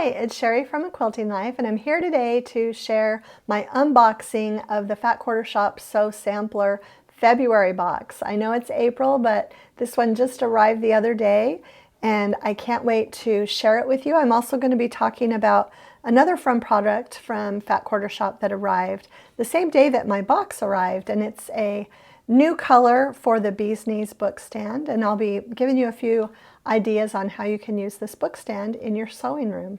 Hi, it's Sherri from A Quilting Life, and I'm here today to share my unboxing of the Fat Quarter Shop Sew Sampler February box. I know it's April, but this one just arrived the other day, and I can't wait to share it with you. I'm also going to be talking about another fun product from Fat Quarter Shop that arrived the same day that my box arrived, and it's a new color for the Bee's Knees book stand, and I'll be giving you a few ideas on how you can use this book stand in your sewing room.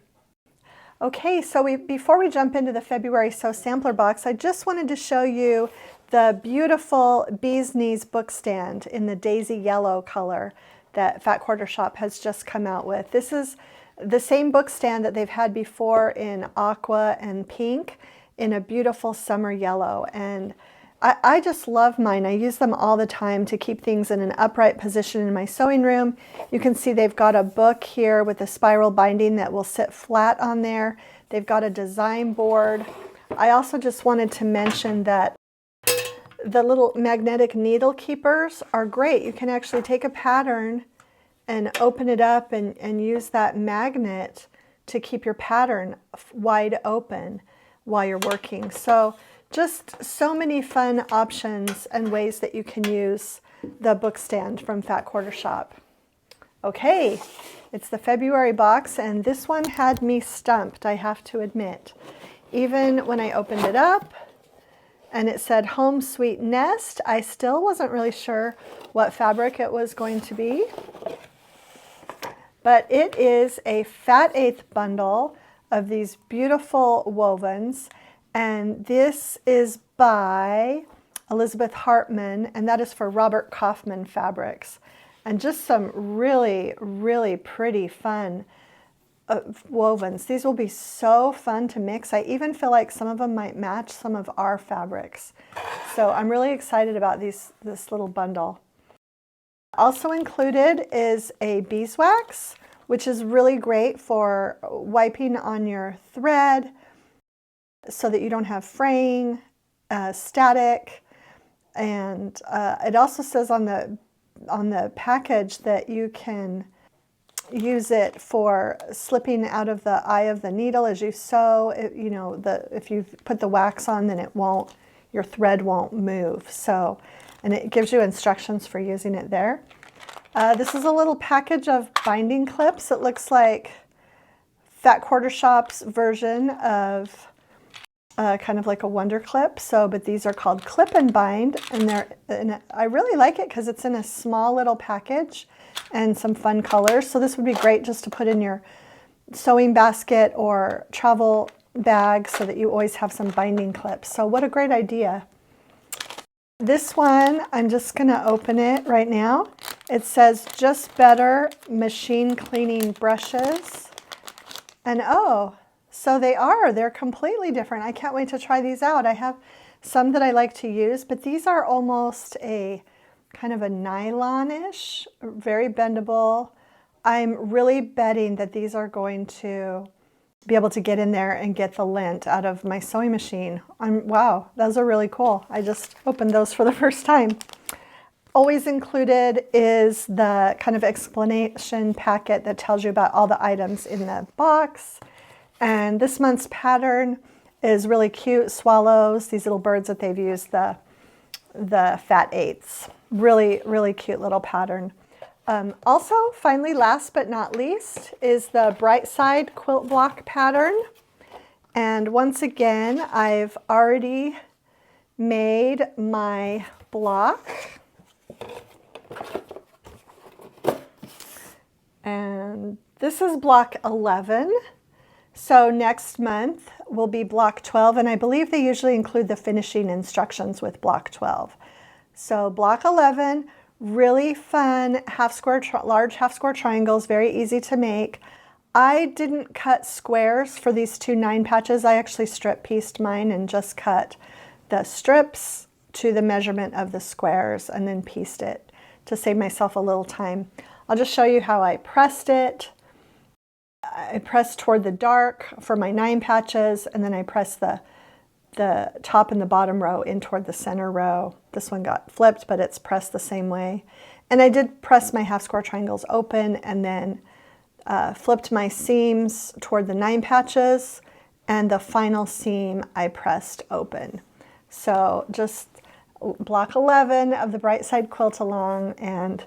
Okay, so before we jump into the February Sew Sampler box, I just wanted to show you the beautiful Bee's Knees book stand in the daisy yellow color that Fat Quarter Shop has just come out with. This is the same book stand that they've had before in aqua and pink in a beautiful summer yellow, and I just love mine. I use them all the time to keep things in an upright position in my sewing room. You can see they've got a book here with a spiral binding that will sit flat on there. They've got a design board. I also just wanted to mention that the little magnetic needle keepers are great. You can actually take a pattern and open it up and use that magnet to keep your pattern wide open while you're working. So just so many fun options and ways that you can use the book stand from Fat Quarter Shop. Okay, it's the February box, and this one had me stumped, I have to admit. Even when I opened it up and it said Home Sweet Nest, I still wasn't really sure what fabric it was going to be. But it is a Fat Eighth bundle of these beautiful wovens. And this is by Elizabeth Hartman, and that is for Robert Kaufman Fabrics. And just some really, really pretty fun wovens. These will be so fun to mix. I even feel like some of them might match some of our fabrics. So I'm really excited about this little bundle. Also included is a beeswax, which is really great for wiping on your thread, so that you don't have fraying, static, and it also says on the package that you can use it for slipping out of the eye of the needle as you sew. If you put the wax on, then your thread won't move. So, and it gives you instructions for using it there. This is a little package of binding clips. It looks like Fat Quarter Shop's version of kind of like a Wonder Clip. But these are called Clip and Bind, and I really like it because it's in a small little package and some fun colors. So this would be great just to put in your sewing basket or travel bag so that you always have some binding clips. So what a great idea. This one, I'm just going to open it right now. It says Just Better Machine Cleaning Brushes. And oh, so they're completely different. I can't wait to try these out. I have some that I like to use, but these are almost a kind of a nylon-ish, very bendable. I'm really betting that these are going to be able to get in there and get the lint out of my sewing machine. Wow, those are really cool. I just opened those for the first time. Always included is the kind of explanation packet that tells you about all the items in the box. And this month's pattern is really cute. Swallows, these little birds that they've used, the Fat Eighths. Really, really cute little pattern. Also, finally, last but not least, is the Bright Side Quilt block pattern. And once again, I've already made my block. And this is block 11. So next month will be block 12, and I believe they usually include the finishing instructions with block 12. So block 11, really fun large half square triangles, very easy to make. I didn't cut squares for these 2 9 patches. I actually strip pieced mine and just cut the strips to the measurement of the squares and then pieced it to save myself a little time. I'll just show you how I pressed it. I pressed toward the dark for my 9 patches, and then I pressed the top and the bottom row in toward the center row. This one got flipped, but it's pressed the same way. And I did press my half square triangles open and then flipped my seams toward the 9 patches, and the final seam I pressed open. So just block 11 of the Bright Side Quilt along, and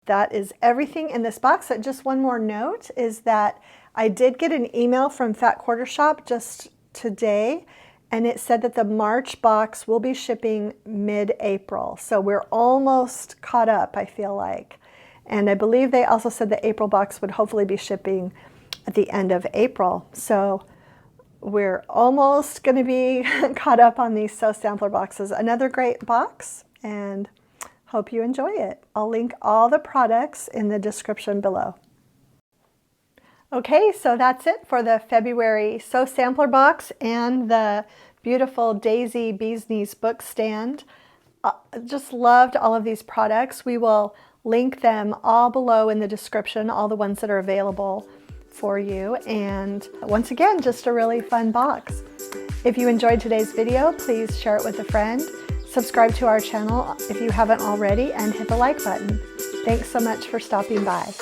that is everything in this box. Just one more note is that I did get an email from Fat Quarter Shop just today, and it said that the March box will be shipping mid-April. So we're almost caught up, I feel like. And I believe they also said the April box would hopefully be shipping at the end of April. So we're almost going to be caught up on these Sew Sampler boxes. Another great box, and hope you enjoy it. I'll link all the products in the description below. Okay, so that's it for the February Sew Sampler box and the beautiful Daisy Bee's Knees book stand. Just loved all of these products. We will link them all below in the description, all the ones that are available for you. And once again, just a really fun box. If you enjoyed today's video, please share it with a friend. Subscribe to our channel if you haven't already, and hit the like button. Thanks so much for stopping by.